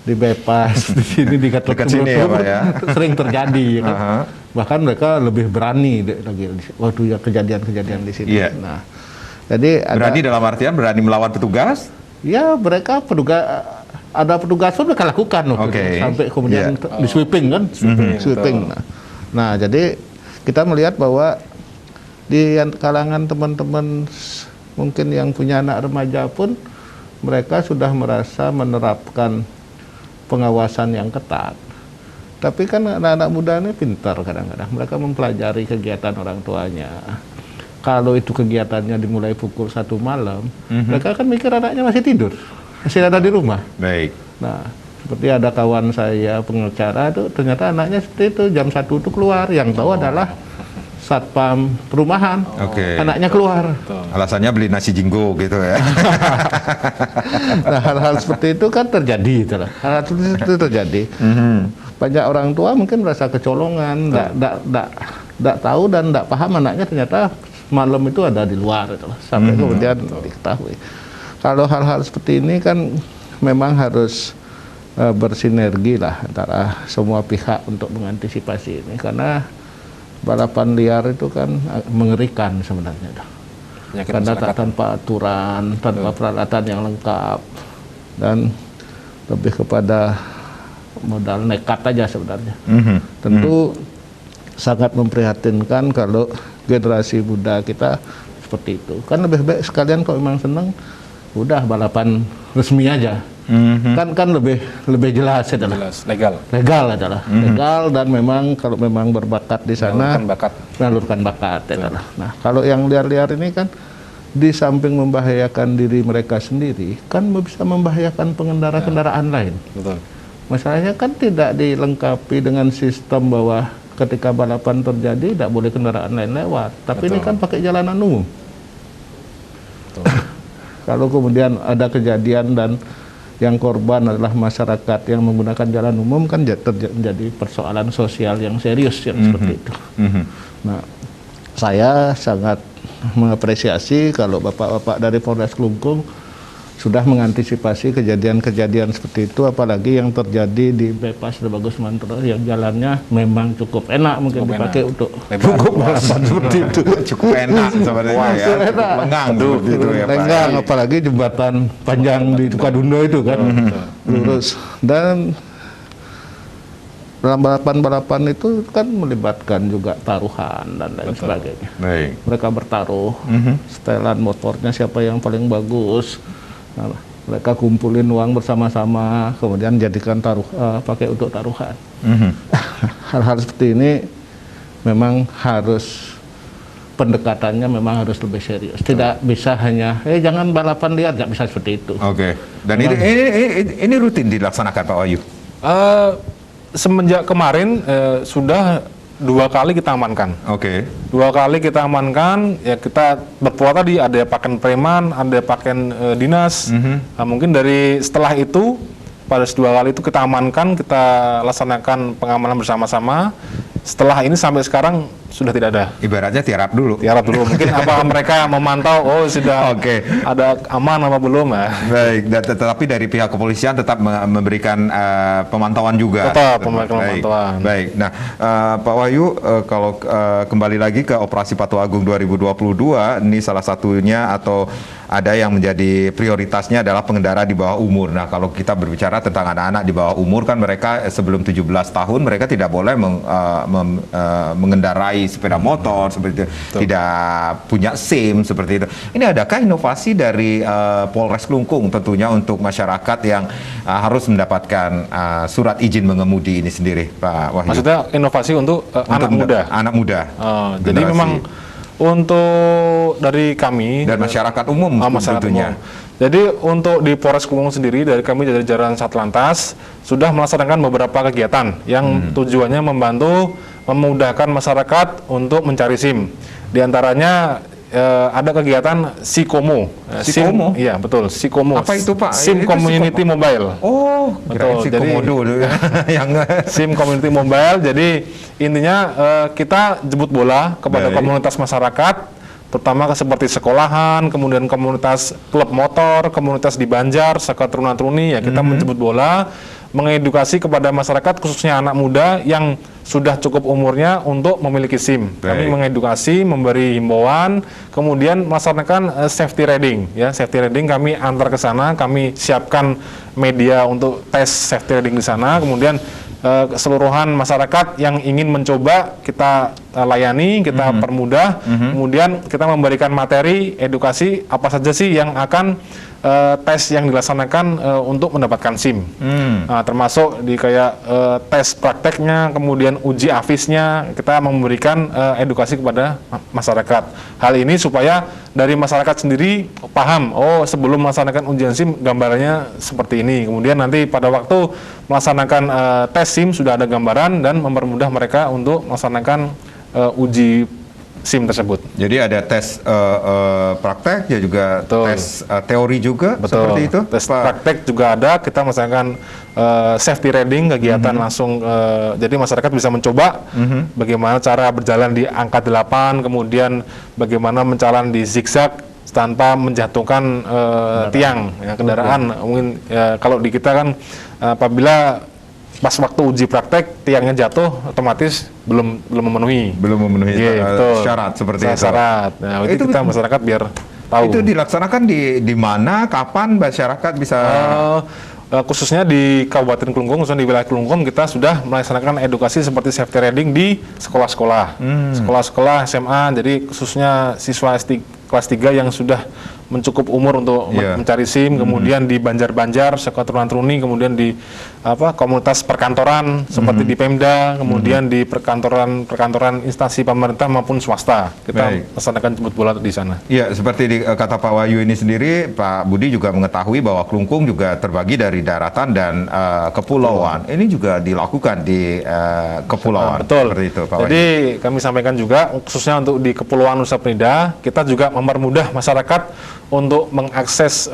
C: bypass di sini di Gatot
A: sini ya, Pak, ya.
C: sering terjadi ya kan. Bahkan mereka lebih berani lagi waktu ya kejadian-kejadian di sini. Nah, jadi
A: berani dalam artian berani melawan petugas?
C: Ya, mereka ada petugas pun mereka lakukan sampai kemudian di sweeping kan, sweeping. Nah, jadi kita melihat bahwa di kalangan teman-teman mungkin yang punya anak remaja pun mereka sudah merasa menerapkan pengawasan yang ketat. Tapi kan anak-anak muda ini pintar kadang-kadang, mereka mempelajari kegiatan orang tuanya. Kalau itu kegiatannya dimulai pukul 1 malam, mereka kan mikir anaknya masih tidur, masih ada di rumah.
A: Baik.
C: Nah, seperti ada kawan saya pengacara itu, ternyata anaknya seperti itu, jam 1 itu keluar, yang tahu adalah satpam perumahan, anaknya keluar.
A: Alasannya beli nasi jinggo gitu ya.
C: Nah, hal-hal seperti itu kan terjadi, hal-hal seperti itu terjadi. Banyak orang tua mungkin merasa kecolongan, tidak tahu dan tidak paham anaknya ternyata malam itu ada di luar, sampai kemudian diketahui. Kalau hal-hal seperti ini kan memang harus bersinergi lah antara semua pihak untuk mengantisipasi ini, karena balapan liar itu kan mengerikan sebenarnya, karena tanpa aturan, tanpa peralatan yang lengkap, dan lebih kepada modal nekat aja sebenarnya. Tentu sangat memprihatinkan kalau generasi muda kita seperti itu. Kan lebih baik sekalian kalau memang senang, udah balapan resmi aja. Kan lebih jelas adalah legal adalah legal, dan memang kalau memang berbakat di sana menyalurkan bakat adalah. Nah, kalau yang liar-liar ini kan di samping membahayakan diri mereka sendiri, kan bisa membahayakan pengendara kendaraan lain.
B: Betul.
C: Masalahnya kan tidak dilengkapi dengan sistem bahwa ketika balapan terjadi tidak boleh kendaraan lain lewat. Tapi ini kan pakai jalanan umum. Kalau kemudian ada kejadian dan yang korban adalah masyarakat yang menggunakan jalan umum, kan menjadi persoalan sosial yang serius yang seperti itu. Nah, saya sangat mengapresiasi kalau bapak-bapak dari Polres Klungkung sudah mengantisipasi kejadian-kejadian seperti itu, apalagi yang terjadi di bypass Bagus Mantoro yang jalannya memang cukup enak, mungkin
B: Cukup
C: dipakai
B: enak.
C: untuk
B: Lebar.
C: balapan seperti itu.
A: Cukup enak sebenarnya ya. Cukup lengang seperti itu ya Pak.
C: Lenggang, apalagi jembatan panjang di Tukadundo itu kan lurus. Dan dalam balapan-balapan itu kan melibatkan juga taruhan dan lain sebagainya.
A: Baik.
C: Mereka bertaruh, setelan motornya siapa yang paling bagus. Nah, mereka kumpulin uang bersama-sama, kemudian jadikan pakai untuk taruhan. Hal-hal seperti ini memang harus pendekatannya memang harus lebih serius. Tidak bisa hanya jangan balapan liar, nggak bisa seperti itu.
A: Oke. Dan ini rutin dilaksanakan Pak Wahyu.
B: Semenjak kemarin sudah 2 kali kita amankan.
A: Oke.
B: 2 kali kita amankan, ya kita berpuas tadi ada pakaian preman, ada pakaian dinas. Nah, mungkin dari setelah itu pada 2 kali itu kita amankan, kita laksanakan pengamanan bersama-sama. Setelah ini sampai sekarang sudah tidak ada.
A: Ibaratnya tiarap dulu.
B: Tiarap dulu. Mungkin apa mereka memantau, oh sudah
A: Oke.
B: ada aman apa belum ya?
A: Baik, tetapi dari pihak kepolisian tetap memberikan pemantauan juga.
B: Tetap memberikan
A: Baik.
B: pemantauan.
A: Baik. Nah, Pak Wahyu, kalau kembali lagi ke Operasi Patuh Agung 2022, ini salah satunya atau ada yang menjadi prioritasnya adalah pengendara di bawah umur. Nah, kalau kita berbicara tentang anak-anak di bawah umur kan mereka sebelum 17 tahun mereka tidak boleh mengendarai sepeda motor seperti itu, tidak punya SIM seperti itu. Ini adakah inovasi dari Polres Klungkung tentunya untuk masyarakat yang harus mendapatkan surat izin mengemudi ini sendiri, Pak Wahyu?
B: Maksudnya inovasi untuk anak muda.
A: Anak muda.
B: Jadi
A: Generasi.
B: memang untuk dari kami
A: Dan masyarakat umum
B: masyarakat
A: tentunya.
B: umum. Jadi untuk di Polres Klungkung sendiri dari kami dari jajaran Satlantas sudah melaksanakan beberapa kegiatan yang tujuannya membantu memudahkan masyarakat untuk mencari SIM. Di antaranya ada kegiatan Sikomo.
A: Sikomo?
B: Iya betul, Sikomo.
A: Apa itu, Pak?
B: SIM
A: Itu
B: Community Mobile.
A: Oh,
B: Betul,
A: si
B: jadi-
A: komodo dulu ya. yang
B: SIM Community Mobile. Jadi intinya kita jemput bola kepada
A: Baik.
B: komunitas masyarakat, terutama seperti sekolahan, kemudian komunitas klub motor, komunitas di Banjar, sekat teruna-teruni, ya kita menjemput bola, mengedukasi kepada masyarakat khususnya anak muda yang sudah cukup umurnya untuk memiliki SIM. Kami
A: Baik.
B: mengedukasi, memberi himbauan, kemudian melaksanakan safety riding. Ya, safety riding kami antar ke sana, kami siapkan media untuk tes safety riding di sana, kemudian keseluruhan masyarakat yang ingin mencoba kita layani, kita permudah, kemudian kita memberikan materi edukasi apa saja sih yang akan tes yang dilaksanakan untuk mendapatkan SIM. Nah, termasuk di kayak tes prakteknya, kemudian uji afisnya, kita memberikan edukasi kepada masyarakat. Hal ini supaya dari masyarakat sendiri paham, oh sebelum melaksanakan ujian SIM gambarannya seperti ini. Kemudian nanti pada waktu melaksanakan tes SIM sudah ada gambaran dan mempermudah mereka untuk melaksanakan uji SIM tersebut.
A: Jadi ada tes praktek, ya juga
B: Betul.
A: tes teori juga,
B: Betul.
A: seperti itu.
B: Tes
A: Pak?
B: praktek juga ada. Kita melaksanakan safety riding, kegiatan langsung. Jadi masyarakat bisa mencoba bagaimana cara berjalan di angka 8, kemudian bagaimana menjalan di zigzag tanpa menjatuhkan tiang ya, kendaraan. Mungkin kalau di kita kan apabila pas waktu uji praktek tiangnya jatuh, otomatis belum memenuhi.
A: Belum memenuhi
B: Gitu.
A: syarat seperti itu.
B: Syarat. Nah, itu kita masyarakat biar tahu.
A: Itu dilaksanakan di mana, kapan masyarakat bisa?
B: Khususnya di Kabupaten Klungkung, khususnya di wilayah Klungkung, kita sudah melaksanakan edukasi seperti safety riding di sekolah-sekolah, sekolah-sekolah SMA. Jadi khususnya siswa kelas 3 yang sudah mencukup umur untuk
A: Iya.
B: mencari SIM, kemudian di Banjar-Banjar, Sekotrunan-Truni, kemudian di komunitas perkantoran seperti di Pemda, kemudian di perkantoran instansi pemerintah maupun swasta. Kita
A: Baik.
B: laksanakan jemput bola di sana.
A: Ya, seperti kata Pak Wahyu ini sendiri, Pak Budi juga mengetahui bahwa Klungkung juga terbagi dari daratan dan kepulauan. Ini juga dilakukan di kepulauan.
B: Betul.
A: Seperti itu, Pak
B: Jadi
A: Wahyu.
B: kami sampaikan juga khususnya untuk di Kepulauan Nusa Penida, kita juga mempermudah masyarakat untuk mengakses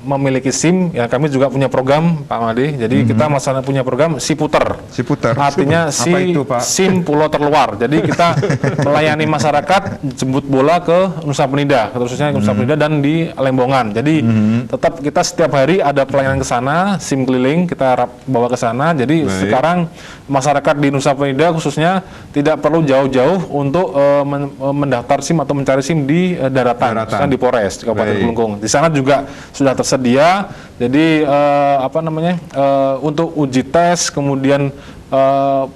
B: memiliki SIM, ya kami juga punya program Pak Made. Jadi kita masalah punya program Siputer.
A: Siputer.
B: Artinya
A: Apa itu, Pak?
B: SIM pulau terluar. Jadi kita melayani masyarakat jemput bola ke Nusa Penida, khususnya ke Nusa Penida dan di Lembongan. Jadi tetap kita setiap hari ada pelayanan ke sana, SIM keliling kita bawa ke sana. Jadi sekarang masyarakat di Nusa Penida khususnya tidak perlu jauh-jauh untuk mendaftar SIM atau mencari SIM di daratan. Di Polres di Kabupaten Kelungkung. Di sana juga sudah tersedia. Jadi untuk uji tes, kemudian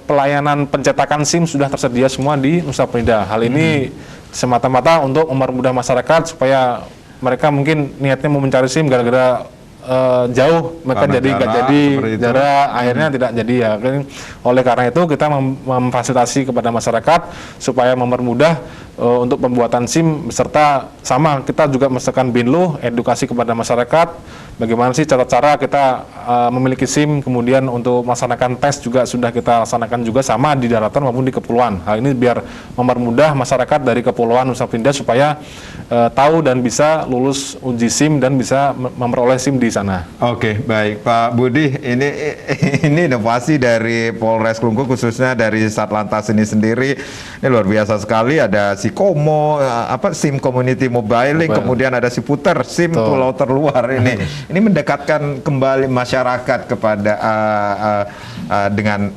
B: pelayanan pencetakan SIM sudah tersedia semua di Nusa Penida. Hal ini semata-mata untuk mempermudah masyarakat supaya mereka mungkin niatnya mau mencari SIM gara-gara jauh mereka
A: Karena
B: jadi nggak
A: jarak,
B: jadi
A: seperti itu.
B: jarak akhirnya tidak jadi ya. Oleh karena itu kita memfasilitasi kepada masyarakat supaya mempermudah untuk pembuatan SIM beserta sama kita juga menyediakan BINLU edukasi kepada masyarakat bagaimana sih cara-cara kita memiliki SIM, kemudian untuk melaksanakan tes juga sudah kita laksanakan juga sama di daratan maupun di kepulauan. Hal ini biar mempermudah masyarakat dari kepulauan Nusa Penida supaya tahu dan bisa lulus uji SIM dan bisa memperoleh SIM di sana.
A: Oke, baik Pak Budi, ini inovasi dari Polres Kelungkung khususnya dari Satlantas ini sendiri, ini luar biasa sekali. Ada Sikomo, SIM Community Mobiling, kemudian ada Siputer, SIM pulau terluar ini. Ini mendekatkan kembali masyarakat kepada dengan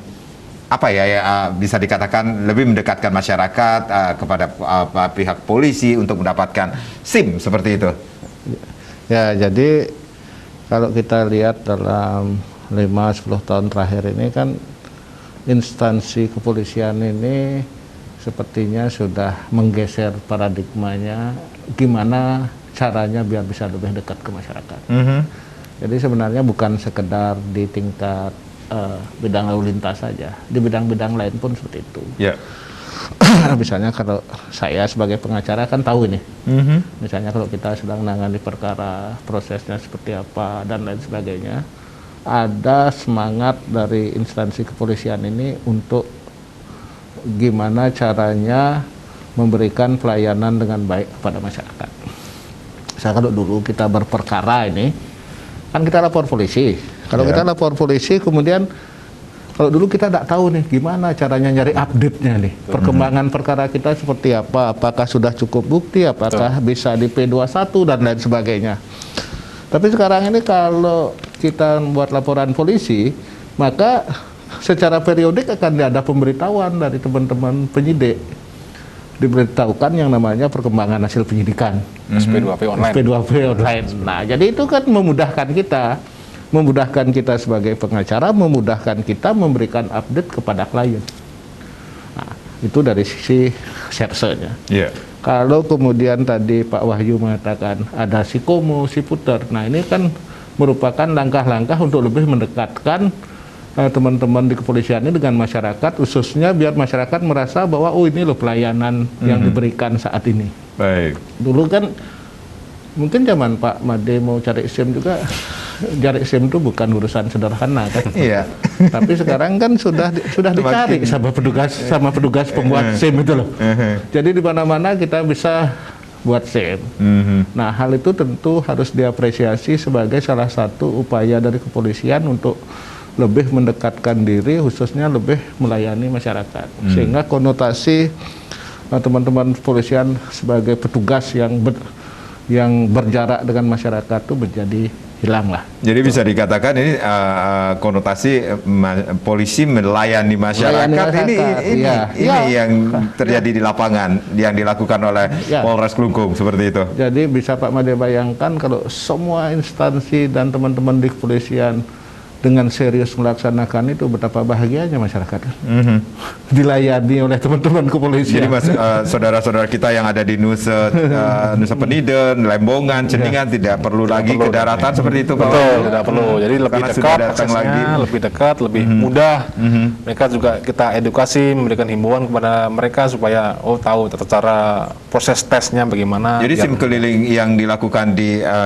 A: bisa dikatakan lebih mendekatkan masyarakat kepada pihak polisi untuk mendapatkan SIM seperti itu.
C: Ya, jadi kalau kita lihat dalam 5-10 tahun terakhir ini kan instansi kepolisian ini sepertinya sudah menggeser paradigmanya gimana caranya biar bisa lebih dekat ke masyarakat. Jadi sebenarnya bukan sekedar di tingkat bidang lalu lintas saja, di bidang-bidang lain pun seperti itu. Misalnya kalau saya sebagai pengacara kan tahu ini, misalnya kalau kita sedang menangani perkara, prosesnya seperti apa dan lain sebagainya, ada semangat dari instansi kepolisian ini untuk gimana caranya memberikan pelayanan dengan baik kepada masyarakat. Saya kalau dulu kita berperkara ini, kan kita lapor polisi. Kalau kita lapor polisi, kemudian kalau dulu kita tidak tahu nih gimana caranya nyari update-nya nih. Perkembangan perkara kita seperti apa, apakah sudah cukup bukti, apakah bisa di P21 dan lain sebagainya. Tapi sekarang ini kalau kita membuat laporan polisi, maka secara periodik akan ada pemberitahuan dari teman-teman penyidik. Diberitahukan yang namanya perkembangan hasil penyidikan.
B: SP2P online.
C: SP2P online. Nah, jadi itu kan memudahkan kita sebagai pengacara, memudahkan kita memberikan update kepada klien. Nah, itu dari sisi serse-nya. Kalau kemudian tadi Pak Wahyu mengatakan ada Sikomo, Siputer, nah ini kan merupakan langkah-langkah untuk lebih mendekatkan teman-teman di kepolisian ini dengan masyarakat, khususnya biar masyarakat merasa bahwa oh ini loh pelayanan yang diberikan saat ini.
A: Baik.
C: Dulu kan mungkin zaman Pak Made mau cari SIM juga, cari SIM itu bukan urusan sederhana kan.
A: Iya.
C: Tapi sekarang kan sudah dicari sama petugas pembuat SIM itu loh. Jadi di mana-mana kita bisa buat SIM. Nah, hal itu tentu harus diapresiasi sebagai salah satu upaya dari kepolisian untuk lebih mendekatkan diri, khususnya lebih melayani masyarakat. Sehingga konotasi teman-teman kepolisian sebagai petugas yang berjarak dengan masyarakat itu menjadi hilang lah.
A: Jadi bisa dikatakan ini konotasi polisi melayani masyarakat, ini yang terjadi di lapangan yang dilakukan oleh Polres Kelungkung seperti itu.
C: Jadi bisa Pak Made bayangkan kalau semua instansi dan teman-teman di kepolisian dengan serius melaksanakan itu, betapa bahagianya masyarakat dilayani oleh teman-teman kepolisian.
A: Jadi saudara-saudara kita yang ada di Nusa Penida, Lembongan, Ceningan tidak perlu lagi ke daratan seperti itu.
B: Betul, tidak perlu. Jadi lebih
A: Karena
B: dekat
A: aksesnya,
B: lebih dekat, lebih mudah. Mereka juga kita edukasi, memberikan himbauan kepada mereka supaya tahu tata cara proses tesnya bagaimana.
A: Jadi SIM keliling yang dilakukan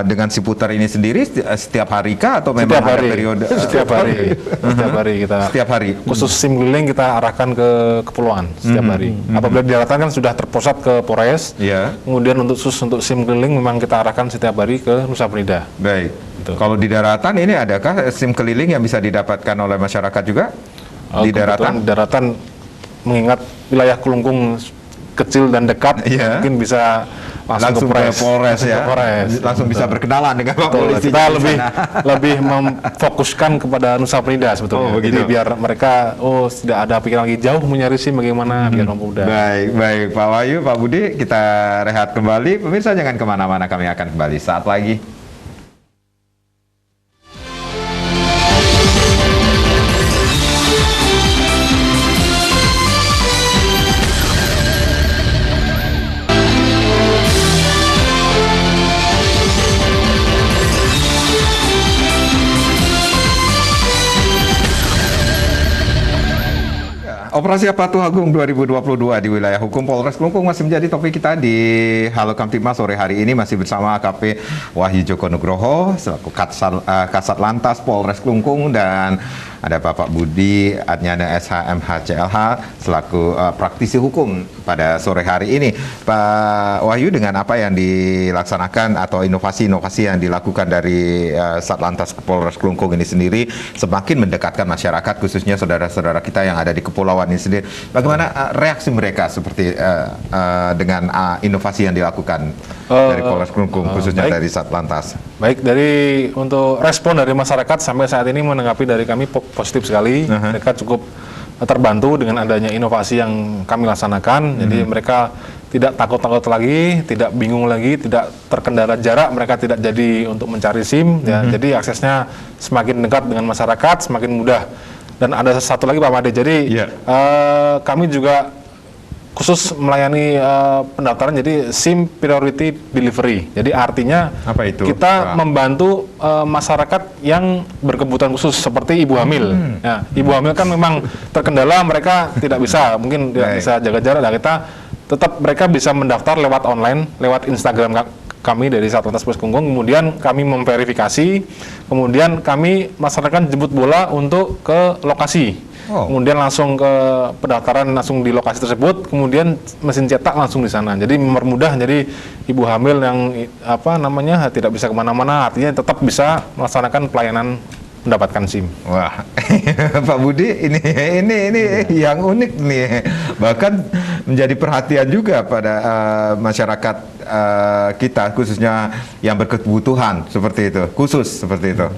A: dengan Siputer ini sendiri setiap hari kah atau memang
B: Setiap
A: ada
B: hari.
A: periode?
B: Setiap hari, setiap hari kita.
A: Setiap hari.
B: Khusus SIM keliling kita arahkan ke kepulauan setiap hari. Apabila di daratan kan sudah terpusat ke Polres.
A: Iya.
B: Kemudian untuk untuk SIM keliling memang kita arahkan setiap hari ke Nusa Penida.
A: Baik.
B: Betul.
A: Kalau di daratan ini adakah SIM keliling yang bisa didapatkan oleh masyarakat juga? Di daratan?
B: Kebetulan daratan mengingat wilayah Kelungkung kecil dan dekat,
A: Iya.
B: mungkin bisa langsung
A: Ke Polres ya. Langsung bisa berkenalan dengan Pak
B: Betul,
A: Polisi.
B: kita lebih memfokuskan kepada Nusa Penida sebetulnya.
A: Oh, begitu.
B: Jadi biar mereka tidak ada pikiran lagi jauh mencari SIM bagaimana biar mudah.
A: Baik Pak Wahyu, Pak Budi, kita rehat kembali. Pemirsa jangan kemana-mana, kami akan kembali saat lagi. Operasi Patuh Agung 2022 di wilayah hukum Polres Kelungkung masih menjadi topik kita di Halo Kamtibmas sore hari ini, masih bersama AKP Wahyu Joko Nugroho selaku Kasat Lantas Polres Kelungkung, dan ada Bapak Budi Adnyana SHMH CLH selaku praktisi hukum pada sore hari ini. Pak Wahyu, dengan apa yang dilaksanakan atau inovasi-inovasi yang dilakukan dari Satlantas Polres Kelungkung ini sendiri semakin mendekatkan masyarakat, khususnya saudara-saudara kita yang ada di kepulauan ini sendiri. Bagaimana reaksi mereka seperti dengan inovasi yang dilakukan dari Polres Kelungkung, khususnya dari Satlantas?
B: Baik, untuk respon dari masyarakat sampai saat ini menanggapi dari kami positif sekali. Mereka cukup terbantu dengan adanya inovasi yang kami laksanakan. Jadi mereka tidak takut-takut lagi, tidak bingung lagi, tidak terkendala jarak, mereka tidak jadi untuk mencari SIM. Ya. Jadi aksesnya semakin dekat dengan masyarakat, semakin mudah. Dan ada satu lagi Pak Made, jadi kami juga khusus melayani pendaftaran jadi SIM Priority Delivery. Jadi artinya
A: apa itu,
B: kita membantu masyarakat yang berkebutuhan khusus seperti ibu hamil. Ya, ibu hamil kan memang terkendala, mereka tidak bisa, mungkin tidak bisa jaga jarak. Nah, kita tetap mereka bisa mendaftar lewat online, lewat Instagram kami dari Satlantas Polres Kelungkung. Kemudian kami memverifikasi, kemudian kami masyarakat jemput bola untuk ke lokasi. Kemudian langsung ke pendaftaran langsung di lokasi tersebut, kemudian mesin cetak langsung di sana. Jadi mempermudah, jadi ibu hamil yang tidak bisa kemana-mana, artinya tetap bisa melaksanakan pelayanan mendapatkan SIM.
A: Wah, Pak Budi, ini yang unik nih, bahkan menjadi perhatian juga pada masyarakat kita, khususnya yang berkebutuhan seperti itu, khusus seperti itu.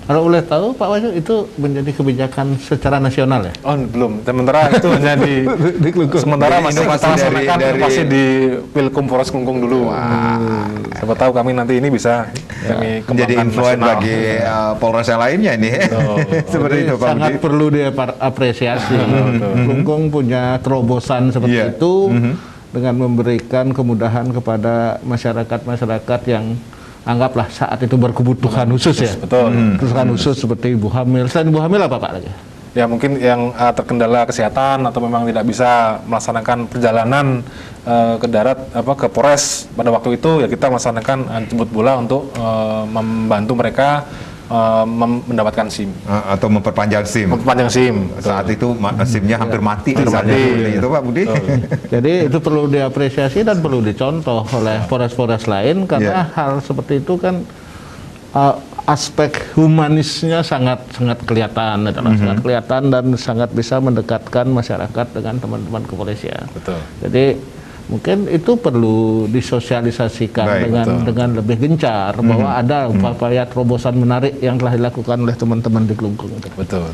C: Kalau boleh tahu Pak Wahyu, itu menjadi kebijakan secara nasional ya?
B: Oh belum, sementara itu hanya di sementara masih kita laksanakan inovasi di Pilkum Polres Kelungkung dulu. Siapa tahu kami nanti ini bisa kami
A: menjadi influencer bagi Polres yang lainnya ini. Seperti itu Pak
C: Sangat
A: Budi.
C: perlu diapresiasi. Kelungkung punya terobosan seperti itu dengan memberikan kemudahan kepada masyarakat yang anggaplah saat itu berkebutuhan khusus ya.
B: Betul.
C: Kebutuhan khusus seperti ibu hamil. Selain ibu hamil apa Pak lagi?
B: Ya mungkin yang terkendala kesehatan atau memang tidak bisa melaksanakan perjalanan ke darat ke Polres pada waktu itu, ya kita melaksanakan jemput bola untuk membantu mereka mendapatkan SIM
A: atau memperpanjang SIM. Saat itu SIM-nya hampir mati misalnya. Itu Pak Budi.
C: Jadi itu perlu diapresiasi dan perlu dicontoh oleh Polres-Polres lain, karena hal seperti itu kan aspek humanisnya sangat kelihatan, sangat kelihatan dan sangat bisa mendekatkan masyarakat dengan teman-teman kepolisian.
B: Betul.
C: Jadi mungkin itu perlu disosialisasikan dengan lebih gencar bahwa ada upaya terobosan menarik yang telah dilakukan oleh teman-teman di Kelungkung.
B: Betul.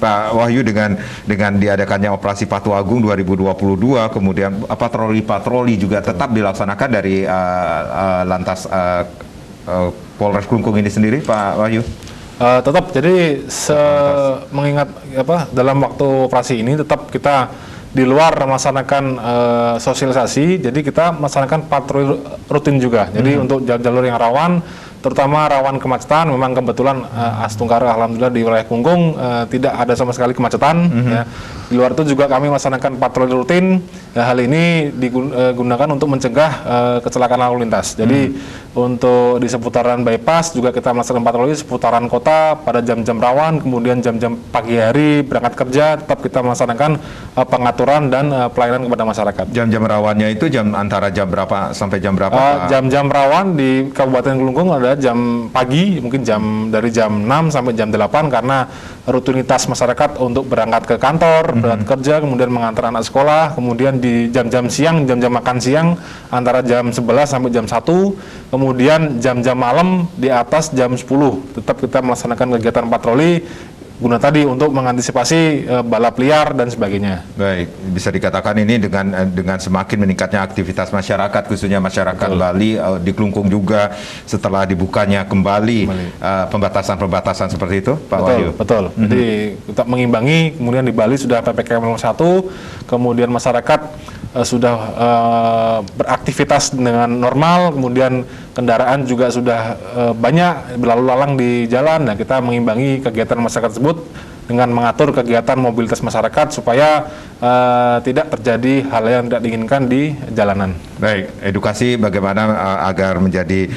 A: Pak Wahyu, dengan diadakannya Operasi Patuh Agung 2022, kemudian patroli juga tetap dilaksanakan dari Lantas Polres Kelungkung ini sendiri, Pak Wahyu?
B: Tetap, jadi mengingat dalam waktu operasi ini tetap kita di luar melaksanakan sosialisasi, jadi kita melaksanakan patroli rutin juga. Jadi untuk jalur-jalur yang rawan, terutama rawan kemacetan, memang kebetulan Astungkara alhamdulillah di wilayah Kelungkung tidak ada sama sekali kemacetan. Ya. Di luar itu juga kami melaksanakan patroli rutin. Ya, hal ini digunakan untuk mencegah kecelakaan lalu lintas. Jadi untuk di seputaran bypass juga kita melaksanakan patroli seputaran kota pada jam-jam rawan, kemudian jam-jam pagi hari berangkat kerja tetap kita melaksanakan pengaturan dan pelayanan kepada masyarakat.
A: Jam-jam rawannya itu antara jam berapa sampai jam berapa? Pak?
B: Jam-jam rawan di Kabupaten Kelungkung ada jam pagi, mungkin dari jam 6 sampai jam 8 karena rutinitas masyarakat untuk berangkat ke kantor, berangkat kerja, kemudian mengantar anak sekolah, kemudian di jam-jam siang, jam-jam makan siang antara jam 11 sampai jam 1, kemudian jam-jam malam di atas jam 10. Tetap kita melaksanakan kegiatan patroli guna tadi untuk mengantisipasi balap liar dan sebagainya.
A: Baik, bisa dikatakan ini dengan semakin meningkatnya aktivitas masyarakat, khususnya masyarakat Bali di Kelungkung juga setelah dibukanya kembali pembatasan-pembatasan seperti itu, Pak Wahyu.
B: Betul. Jadi kita mengimbangi, kemudian di Bali sudah PPKM level 1, kemudian masyarakat sudah beraktivitas dengan normal, kemudian kendaraan juga sudah banyak berlalu lalang di jalan. Nah, kita mengimbangi kegiatan masyarakat tersebut dengan mengatur kegiatan mobilitas masyarakat supaya tidak terjadi hal yang tidak diinginkan di jalanan.
A: Baik, edukasi bagaimana agar menjadi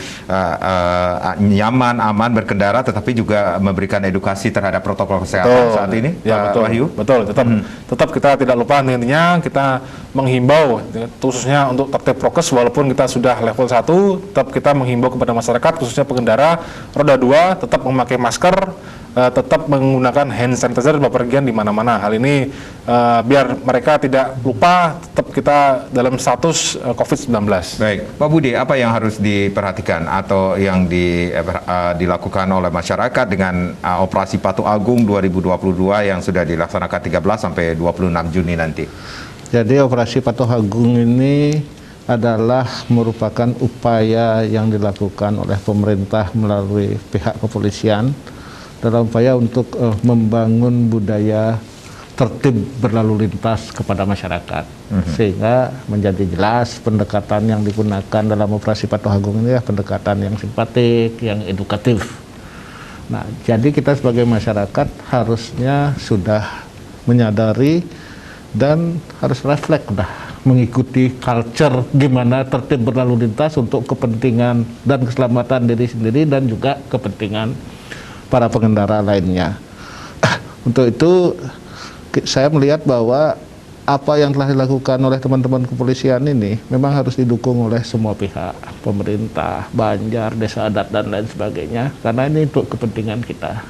A: nyaman, aman berkendara, tetapi juga memberikan edukasi terhadap protokol kesehatan saat ini,
B: ya,
A: Pak Wahyu.
B: Betul, tetap kita tidak lupa intinya kita menghimbau khususnya untuk tertib prokes walaupun kita sudah level 1, tetap kita menghimbau kepada masyarakat khususnya pengendara roda 2 tetap memakai masker, tetap menggunakan hand sanitizer bepergian di mana-mana. Hal ini biar mereka tidak lupa, tetap kita dalam status COVID-19.
A: Baik, Pak Budi, apa yang harus diperhatikan atau yang dilakukan oleh masyarakat dengan operasi Patuh Agung 2022 yang sudah dilaksanakan 13 sampai 26 Juni nanti?
C: Jadi operasi Patuh Agung ini adalah merupakan upaya yang dilakukan oleh pemerintah melalui pihak kepolisian dalam upaya untuk membangun budaya tertib berlalu lintas kepada masyarakat, sehingga menjadi jelas pendekatan yang digunakan dalam operasi Patuh Agung ini ya pendekatan yang simpatik, yang edukatif. Nah, jadi kita sebagai masyarakat harusnya sudah menyadari dan harus refleks mengikuti culture gimana tertib berlalu lintas untuk kepentingan dan keselamatan diri sendiri dan juga kepentingan para pengendara lainnya. Untuk itu saya melihat bahwa apa yang telah dilakukan oleh teman-teman kepolisian ini memang harus didukung oleh semua pihak, pemerintah, Banjar, desa adat dan lain sebagainya, karena ini untuk kepentingan kita.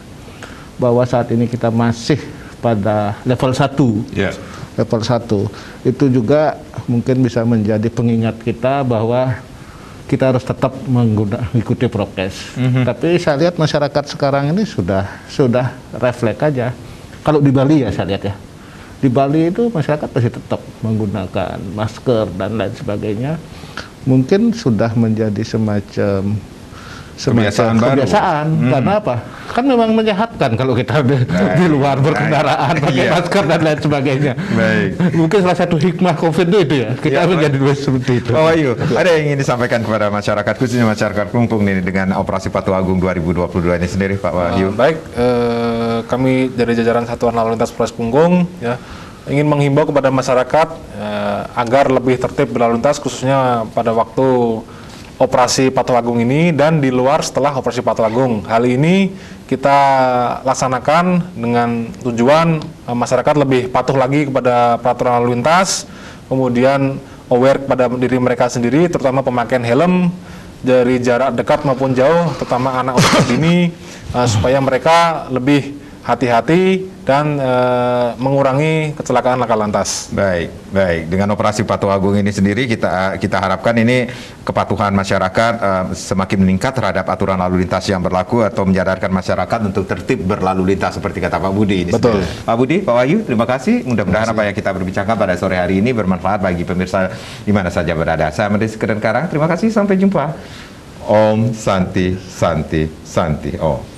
C: Bahwa saat ini kita masih pada level 1.
A: Yeah.
C: Level 1 itu juga mungkin bisa menjadi pengingat kita bahwa kita harus tetap mengikuti prokes. Tapi saya lihat masyarakat sekarang ini sudah refleks aja. Kalau di Bali ya saya lihat ya, di Bali itu masyarakat masih tetap menggunakan masker dan lain sebagainya. Mungkin sudah menjadi semacam
A: kebiasaan baru.
C: Karena apa? Kan memang menyehatkan kalau kita di luar berkendaraan pakai masker dan lain sebagainya.
A: Baik.
C: Mungkin salah satu hikmah COVID itu ya, kita menjadi seperti itu.
A: Pak Wahyu, ada yang ingin disampaikan kepada masyarakat, khususnya masyarakat Kelungkung ini dengan operasi Patuh Agung 2022 ini sendiri, Pak Wahyu?
B: Baik, kami dari jajaran Satuan Lalu Lintas Polres Kelungkung ya ingin menghimbau kepada masyarakat agar lebih tertib berlalu lintas khususnya pada waktu operasi Patuh Agung ini dan di luar setelah operasi Patuh Agung. Hal ini kita laksanakan dengan tujuan masyarakat lebih patuh lagi kepada peraturan lalu lintas, kemudian aware kepada diri mereka sendiri, terutama pemakaian helm dari jarak dekat maupun jauh, terutama anak usia dini, supaya mereka lebih hati-hati dan mengurangi kecelakaan laka lantas.
A: Baik. Dengan operasi Patuh Agung ini sendiri kita harapkan ini kepatuhan masyarakat semakin meningkat terhadap aturan lalu lintas yang berlaku atau menyadarkan masyarakat untuk tertib berlalu lintas seperti kata Pak Budi ini.
B: Betul.
A: Sendiri. Pak Budi, Pak Wahyu, terima kasih. Mudah-mudahan apa yang kita berbincangkan pada sore hari ini bermanfaat bagi pemirsa di mana saja berada. Saya Menteri Sekedar Karang. Terima kasih. Sampai jumpa. Om Santi Santi Santi Om.